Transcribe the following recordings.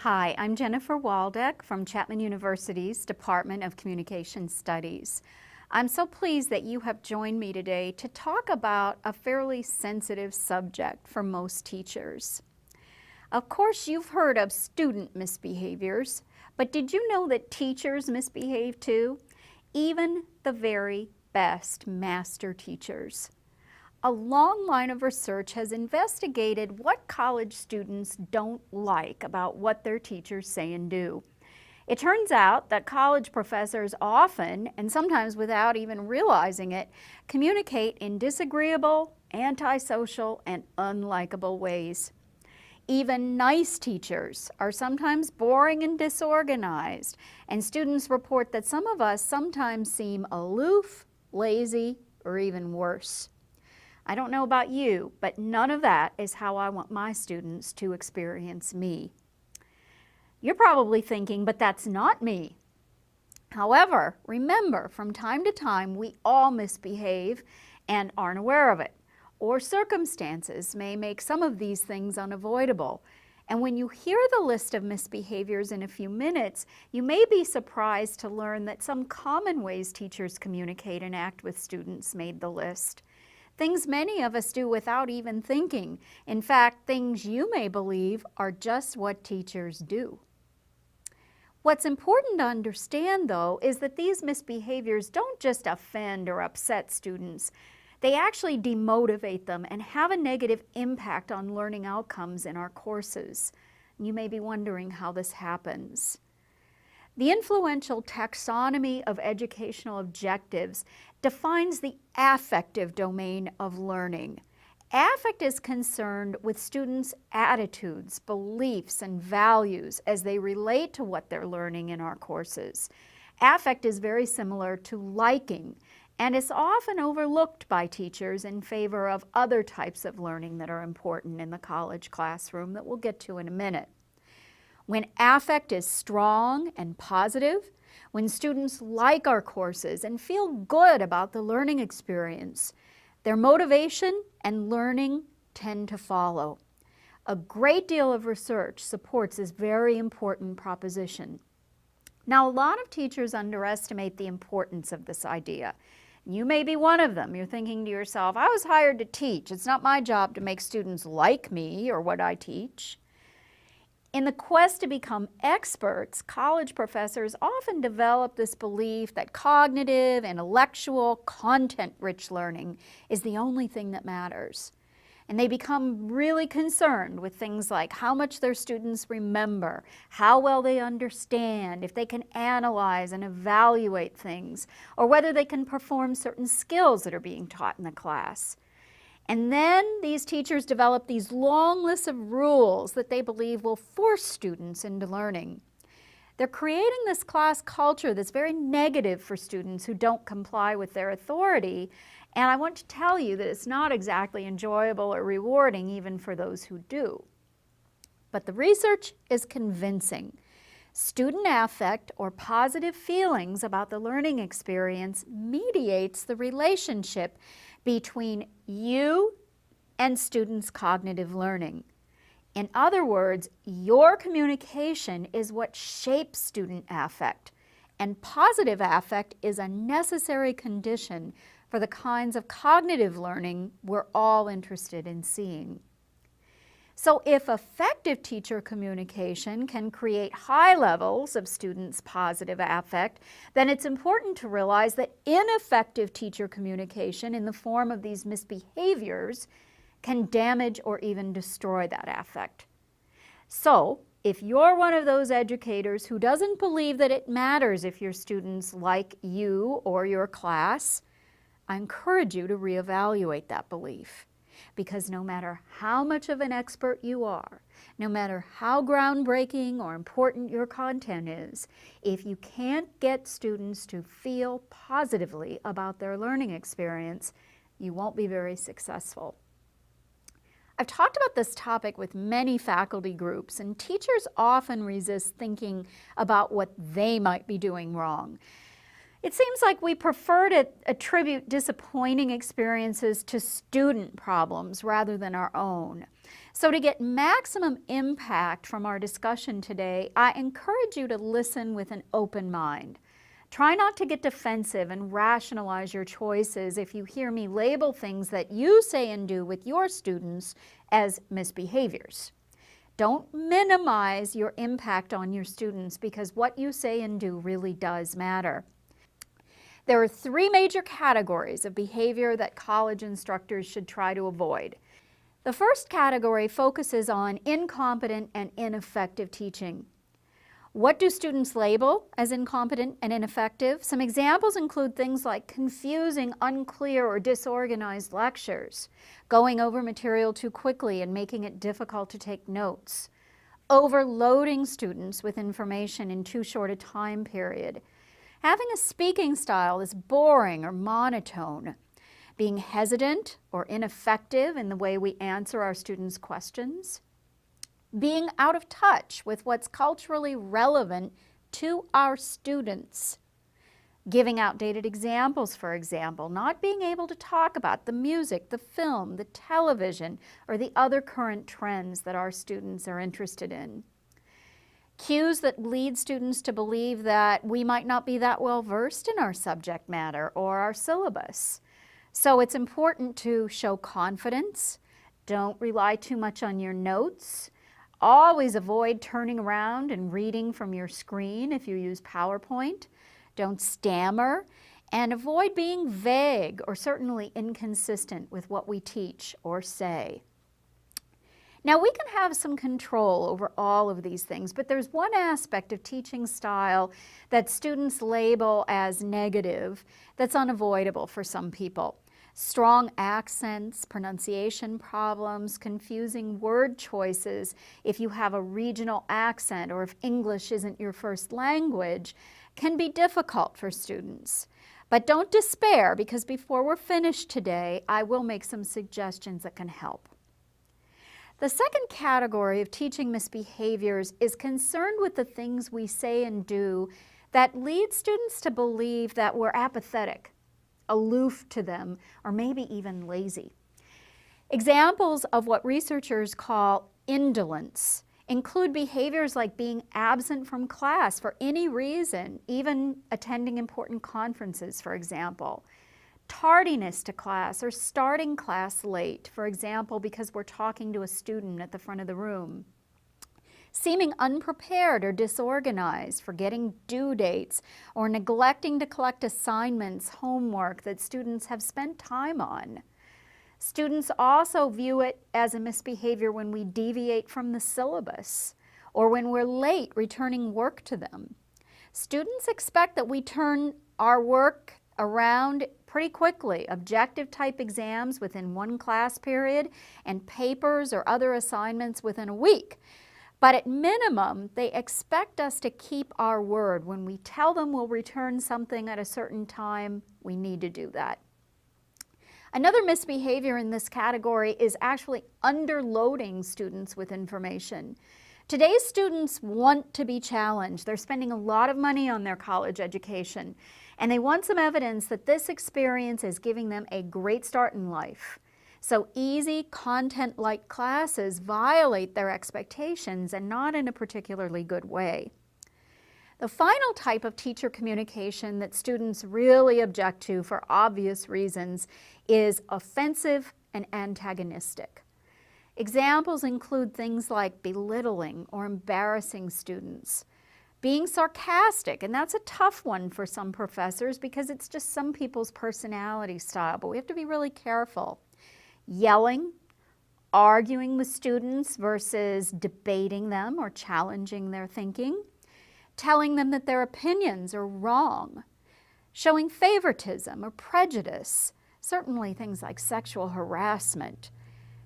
Hi, I'm Jennifer Waldeck from Chapman University's Department of Communication Studies. I'm so pleased that you have joined me today to talk about a fairly sensitive subject for most teachers. Of course, you've heard of student misbehaviors, but did you know that teachers misbehave too? Even the very best master teachers. A long line of research has investigated what college students don't like about what their teachers say and do. It turns out that college professors often, and sometimes without even realizing it, communicate in disagreeable, antisocial, and unlikable ways. Even nice teachers are sometimes boring and disorganized, and students report that some of us sometimes seem aloof, lazy, or even worse. I don't know about you, but none of that is how I want my students to experience me. You're probably thinking, but that's not me. However, remember, from time to time, we all misbehave and aren't aware of it, or circumstances may make some of these things unavoidable. And when you hear the list of misbehaviors in a few minutes, you may be surprised to learn that some common ways teachers communicate and act with students made the list. Things many of us do without even thinking. In fact, things you may believe are just what teachers do. What's important to understand, though, is that these misbehaviors don't just offend or upset students. They actually demotivate them and have a negative impact on learning outcomes in our courses. You may be wondering how this happens. The influential taxonomy of educational objectives defines the affective domain of learning. Affect is concerned with students' attitudes, beliefs, and values as they relate to what they're learning in our courses. Affect is very similar to liking, and is often overlooked by teachers in favor of other types of learning that are important in the college classroom that we'll get to in a minute. When affect is strong and positive, when students like our courses and feel good about the learning experience, their motivation and learning tend to follow. A great deal of research supports this very important proposition. Now, a lot of teachers underestimate the importance of this idea. You may be one of them. You're thinking to yourself, I was hired to teach. It's not my job to make students like me or what I teach. In the quest to become experts, college professors often develop this belief that cognitive, intellectual, content-rich learning is the only thing that matters. And they become really concerned with things like how much their students remember, how well they understand, if they can analyze and evaluate things, or whether they can perform certain skills that are being taught in the class. And then these teachers develop these long lists of rules that they believe will force students into learning. They're creating this class culture that's very negative for students who don't comply with their authority. And I want to tell you that it's not exactly enjoyable or rewarding even for those who do. But the research is convincing. Student affect, or positive feelings about the learning experience, mediates the relationship between you and students' cognitive learning. In other words, your communication is what shapes student affect, and positive affect is a necessary condition for the kinds of cognitive learning we're all interested in seeing. So if effective teacher communication can create high levels of students' positive affect, then it's important to realize that ineffective teacher communication in the form of these misbehaviors can damage or even destroy that affect. So if you're one of those educators who doesn't believe that it matters if your students like you or your class, I encourage you to reevaluate that belief. Because no matter how much of an expert you are, no matter how groundbreaking or important your content is, if you can't get students to feel positively about their learning experience, you won't be very successful. I've talked about this topic with many faculty groups, and teachers often resist thinking about what they might be doing wrong. It seems like we prefer to attribute disappointing experiences to student problems rather than our own. So to get maximum impact from our discussion today, I encourage you to listen with an open mind. Try not to get defensive and rationalize your choices if you hear me label things that you say and do with your students as misbehaviors. Don't minimize your impact on your students because what you say and do really does matter. There are three major categories of behavior that college instructors should try to avoid. The first category focuses on incompetent and ineffective teaching. What do students label as incompetent and ineffective? Some examples include things like confusing, unclear, or disorganized lectures, going over material too quickly and making it difficult to take notes, overloading students with information in too short a time period, having a speaking style that's boring or monotone, being hesitant or ineffective in the way we answer our students' questions, being out of touch with what's culturally relevant to our students, giving outdated examples, for example, not being able to talk about the music, the film, the television, or the other current trends that our students are interested in. Cues that lead students to believe that we might not be that well versed in our subject matter or our syllabus. So it's important to show confidence. Don't rely too much on your notes. Always avoid turning around and reading from your screen if you use PowerPoint. Don't stammer, and avoid being vague or certainly inconsistent with what we teach or say. Now, we can have some control over all of these things, but there's one aspect of teaching style that students label as negative that's unavoidable for some people. Strong accents, pronunciation problems, confusing word choices if you have a regional accent or if English isn't your first language can be difficult for students. But don't despair, because before we're finished today, I will make some suggestions that can help. The second category of teaching misbehaviors is concerned with the things we say and do that lead students to believe that we're apathetic, aloof to them, or maybe even lazy. Examples of what researchers call indolence include behaviors like being absent from class for any reason, even attending important conferences, for example. Tardiness to class or starting class late, for example, because we're talking to a student at the front of the room. Seeming unprepared or disorganized, forgetting due dates, or neglecting to collect assignments, homework that students have spent time on. Students also view it as a misbehavior when we deviate from the syllabus or when we're late returning work to them. Students expect that we turn our work around pretty quickly, objective type exams within one class period and papers or other assignments within a week. But at minimum, they expect us to keep our word. When we tell them we'll return something at a certain time, we need to do that. Another misbehavior in this category is actually underloading students with information. Today's students want to be challenged. They're spending a lot of money on their college education, and they want some evidence that this experience is giving them a great start in life. So easy, content-like classes violate their expectations, and not in a particularly good way. The final type of teacher communication that students really object to for obvious reasons is offensive and antagonistic. Examples include things like belittling or embarrassing students, being sarcastic, and that's a tough one for some professors because it's just some people's personality style, but we have to be really careful. Yelling, arguing with students versus debating them or challenging their thinking, telling them that their opinions are wrong, showing favoritism or prejudice, certainly things like sexual harassment,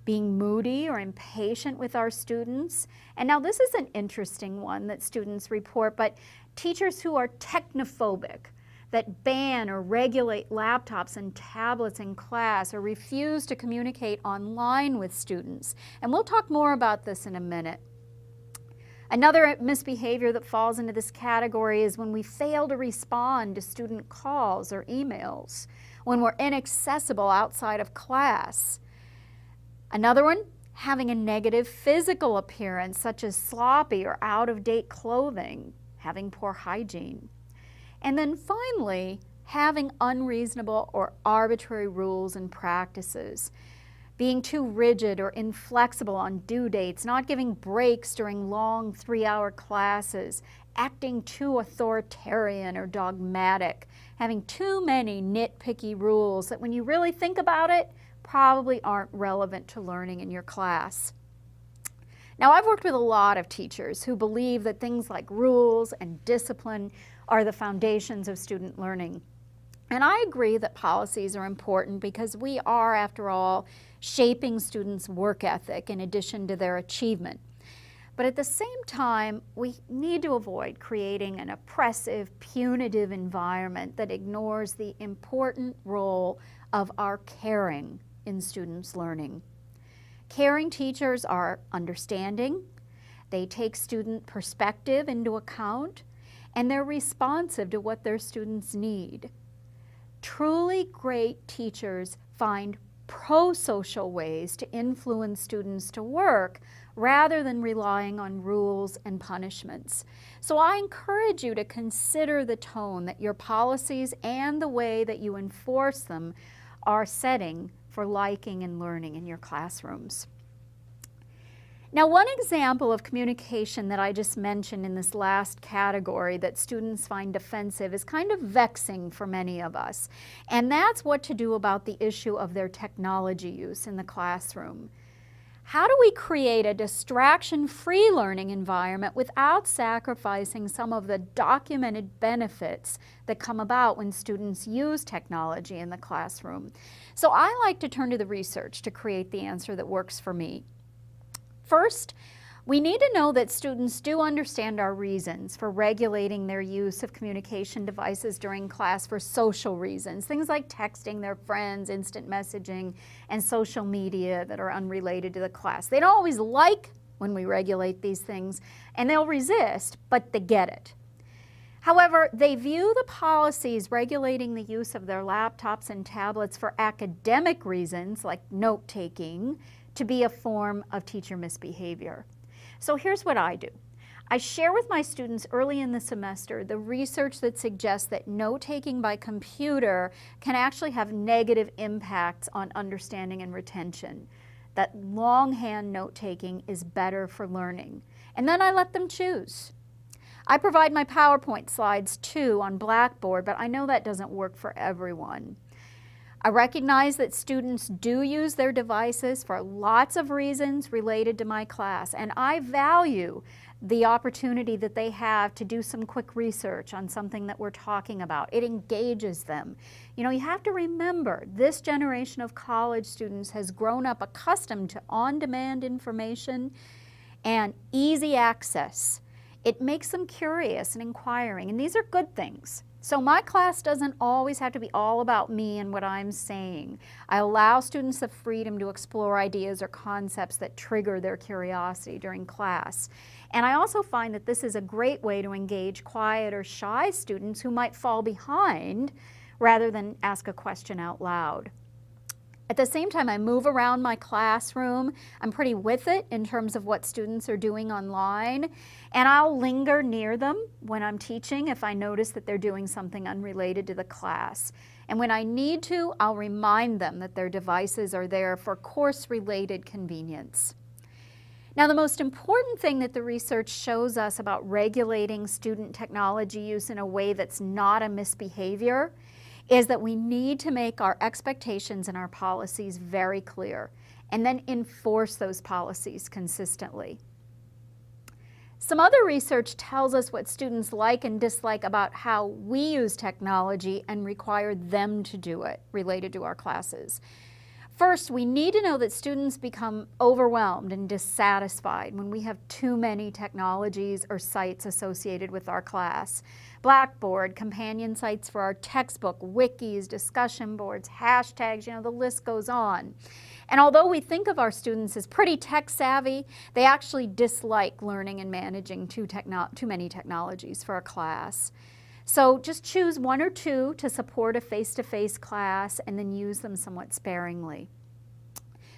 being moody or impatient with our students. And now this is an interesting one that students report, but teachers who are technophobic, that ban or regulate laptops and tablets in class or refuse to communicate online with students. And we'll talk more about this in a minute. Another misbehavior that falls into this category is when we fail to respond to student calls or emails, when we're inaccessible outside of class. Another one, having a negative physical appearance such as sloppy or out-of-date clothing, having poor hygiene. And then finally, having unreasonable or arbitrary rules and practices, being too rigid or inflexible on due dates, not giving breaks during long 3-hour classes, acting too authoritarian or dogmatic, having too many nitpicky rules that when you really think about it, probably aren't relevant to learning in your class. Now, I've worked with a lot of teachers who believe that things like rules and discipline are the foundations of student learning. And I agree that policies are important because we are, after all, shaping students' work ethic in addition to their achievement. But at the same time, we need to avoid creating an oppressive, punitive environment that ignores the important role of our caring in students' learning. Caring teachers are understanding, they take student perspective into account, and they're responsive to what their students need. Truly great teachers find pro-social ways to influence students to work rather than relying on rules and punishments. So I encourage you to consider the tone that your policies and the way that you enforce them are setting for liking and learning in your classrooms. Now, one example of communication that I just mentioned in this last category that students find offensive is kind of vexing for many of us, and that's what to do about the issue of their technology use in the classroom. How do we create a distraction-free learning environment without sacrificing some of the documented benefits that come about when students use technology in the classroom? So I like to turn to the research to create the answer that works for me. First, we need to know that students do understand our reasons for regulating their use of communication devices during class for social reasons, things like texting their friends, instant messaging, and social media that are unrelated to the class. They don't always like when we regulate these things, and they'll resist, but they get it. However, they view the policies regulating the use of their laptops and tablets for academic reasons, like note-taking, to be a form of teacher misbehavior. So here's what I do. I share with my students early in the semester the research that suggests that note-taking by computer can actually have negative impacts on understanding and retention, that longhand note-taking is better for learning. And then I let them choose. I provide my PowerPoint slides too on Blackboard, but I know that doesn't work for everyone. I recognize that students do use their devices for lots of reasons related to my class, and I value the opportunity that they have to do some quick research on something that we're talking about. It engages them. You know, you have to remember, this generation of college students has grown up accustomed to on-demand information and easy access. It makes them curious and inquiring, and these are good things. So my class doesn't always have to be all about me and what I'm saying. I allow students the freedom to explore ideas or concepts that trigger their curiosity during class. And I also find that this is a great way to engage quiet or shy students who might fall behind rather than ask a question out loud. At the same time, I move around my classroom. I'm pretty with it in terms of what students are doing online, and I'll linger near them when I'm teaching if I notice that they're doing something unrelated to the class. And when I need to, I'll remind them that their devices are there for course-related convenience. Now, the most important thing that the research shows us about regulating student technology use in a way that's not a misbehavior is that we need to make our expectations and our policies very clear and then enforce those policies consistently. Some other research tells us what students like and dislike about how we use technology and require them to do it related to our classes. First, we need to know that students become overwhelmed and dissatisfied when we have too many technologies or sites associated with our class. Blackboard, companion sites for our textbook, wikis, discussion boards, hashtags, the list goes on. And although we think of our students as pretty tech savvy, they actually dislike learning and managing too many technologies for a class. So just choose one or two to support a face-to-face class and then use them somewhat sparingly.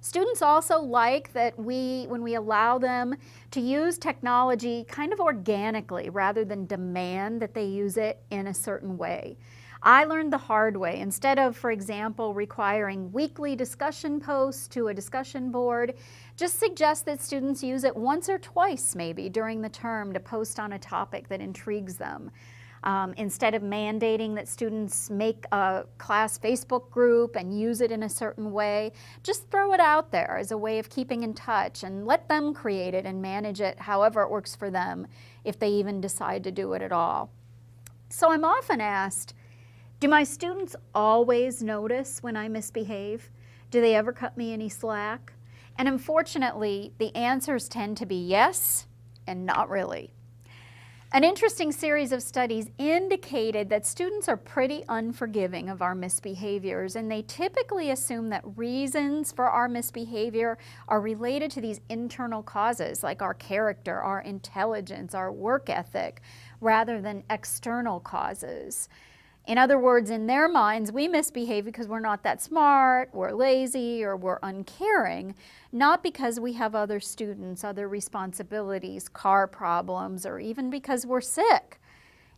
Students also like that when we allow them to use technology kind of organically rather than demand that they use it in a certain way. I learned the hard way. Instead of, for example, requiring weekly discussion posts to a discussion board, just suggest that students use it once or twice maybe during the term to post on a topic that intrigues them. Instead of mandating that students make a class Facebook group and use it in a certain way, just throw it out there as a way of keeping in touch and let them create it and manage it however it works for them, if they even decide to do it at all. So I'm often asked, do my students always notice when I misbehave? Do they ever cut me any slack? And unfortunately, the answers tend to be yes and not really. An interesting series of studies indicated that students are pretty unforgiving of our misbehaviors, and they typically assume that reasons for our misbehavior are related to these internal causes, like our character, our intelligence, our work ethic, rather than external causes. In other words, in their minds, we misbehave because we're not that smart, we're lazy, or we're uncaring, not because we have other students, other responsibilities, car problems, or even because we're sick.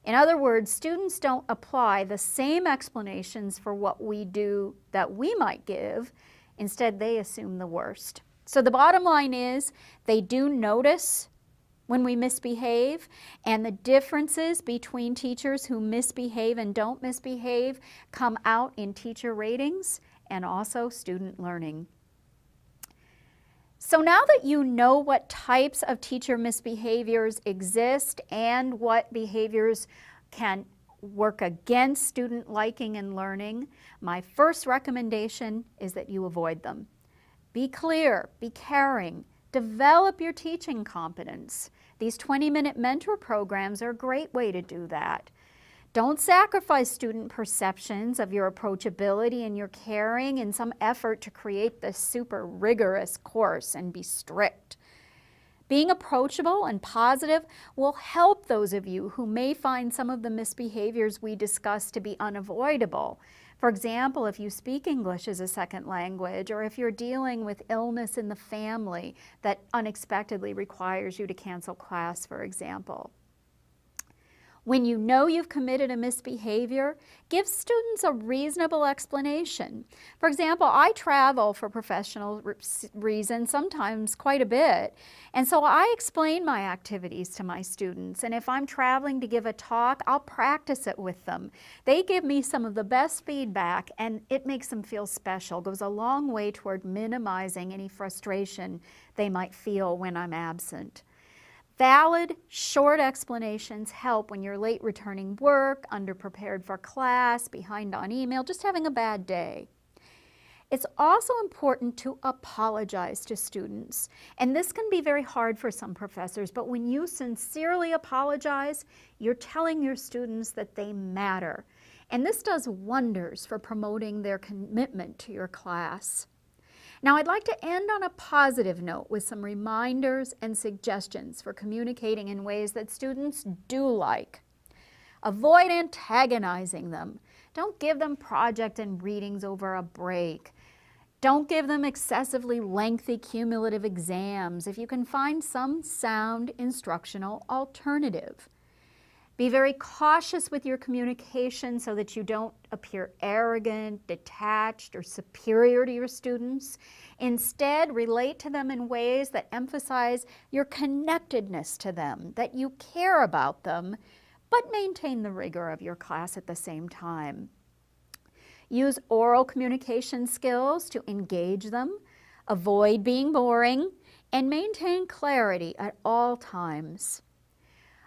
In other words, students don't apply the same explanations for what we do that we might give. Instead, they assume the worst. So the bottom line is, they do notice when we misbehave, and the differences between teachers who misbehave and don't misbehave come out in teacher ratings and also student learning. So now that you know what types of teacher misbehaviors exist and what behaviors can work against student liking and learning, my first recommendation is that you avoid them. Be clear, be caring, develop your teaching competence. These 20-minute mentor programs are a great way to do that. Don't sacrifice student perceptions of your approachability and your caring in some effort to create this super rigorous course and be strict. Being approachable and positive will help those of you who may find some of the misbehaviors we discussed to be unavoidable. For example, if you speak English as a second language, or if you're dealing with illness in the family that unexpectedly requires you to cancel class, for example. When you know you've committed a misbehavior, give students a reasonable explanation. For example, I travel for professional reasons, sometimes quite a bit, and so I explain my activities to my students, and if I'm traveling to give a talk, I'll practice it with them. They give me some of the best feedback, and it makes them feel special. It goes a long way toward minimizing any frustration they might feel when I'm absent. Valid, short explanations help when you're late returning work, underprepared for class, behind on email, just having a bad day. It's also important to apologize to students. And this can be very hard for some professors, but when you sincerely apologize, you're telling your students that they matter. And this does wonders for promoting their commitment to your class. Now, I'd like to end on a positive note with some reminders and suggestions for communicating in ways that students do like. Avoid antagonizing them. Don't give them project and readings over a break. Don't give them excessively lengthy cumulative exams if you can find some sound instructional alternative. Be very cautious with your communication so that you don't appear arrogant, detached, or superior to your students. Instead, relate to them in ways that emphasize your connectedness to them, that you care about them, but maintain the rigor of your class at the same time. Use oral communication skills to engage them, avoid being boring, and maintain clarity at all times.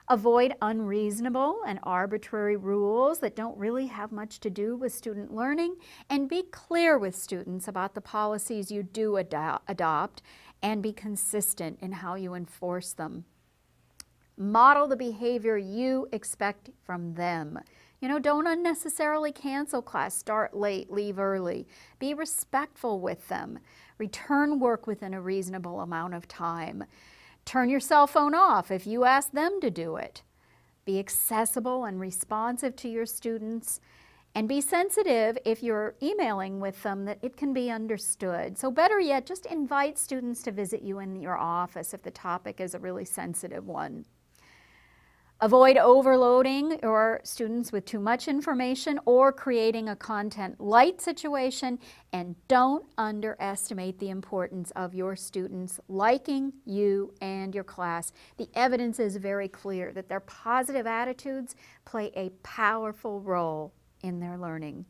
Avoid unreasonable and arbitrary rules that don't really have much to do with student learning, and be clear with students about the policies you do adopt, and be consistent in how you enforce them. Model the behavior you expect from them. Don't unnecessarily cancel class, start late, leave early. Be respectful with them. Return work within a reasonable amount of time. Turn your cell phone off if you ask them to do it. Be accessible and responsive to your students, And be sensitive if you're emailing with them that it can be understood. So better yet, just invite students to visit you in your office if the topic is a really sensitive one. Avoid overloading your students with too much information or creating a content light situation, and don't underestimate the importance of your students liking you and your class. The evidence is very clear that their positive attitudes play a powerful role in their learning.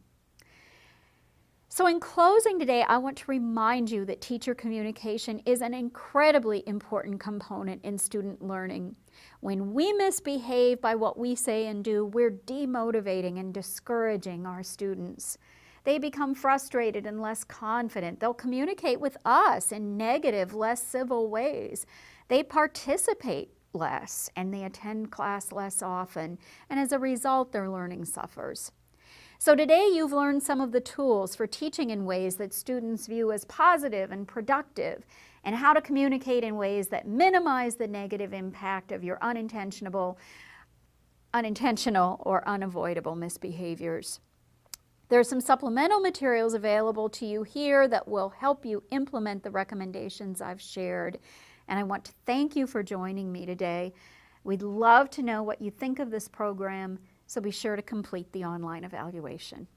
So in closing today, I want to remind you that teacher communication is an incredibly important component in student learning. When we misbehave by what we say and do, we're demotivating and discouraging our students. They become frustrated and less confident. They'll communicate with us in negative, less civil ways. They participate less and they attend class less often, and as a result, their learning suffers. So today you've learned some of the tools for teaching in ways that students view as positive and productive, and how to communicate in ways that minimize the negative impact of your unintentional or unavoidable misbehaviors. There are some supplemental materials available to you here that will help you implement the recommendations I've shared. And I want to thank you for joining me today. We'd love to know what you think of this program, so be sure to complete the online evaluation.